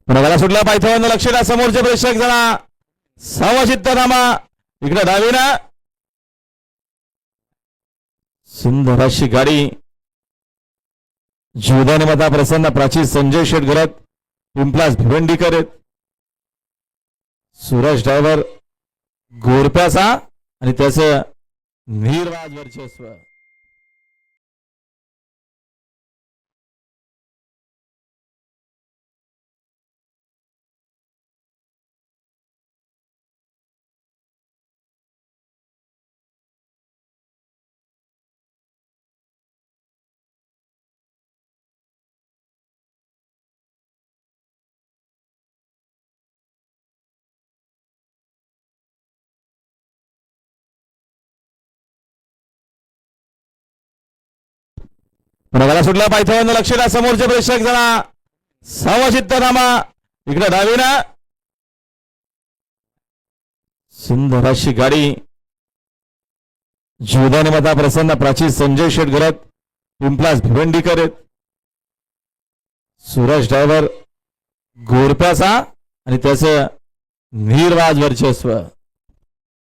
पुन्हा सुटला पायथ्यावर लक्ष द्या समोरचे प्रेक्षक जरा सावचित्त थांबा इकडे डावीना सुंदर अशी गाडी जीवदानी मता प्रसन्न प्राची संजय शेठ घरात पिंपलास भिवंडीकर सूरज ड्रायव्हर गोरप्याचा आणि त्याचं निर्वाद वर्चस्व पुन्हा सुटला पायथ्यावर लक्ष द्या समोरचे प्रेक्षक जरा सावचित्त थांबा इकडे डावीना सुंदर अशी गाडी जीवदानी मता प्रसन्न प्राची संजय शेठ घरात पिंपलास भिवंडीकर सूरज ड्रायव्हर गोरप्याचा आणि त्याचं निर्वाद वर्चस्व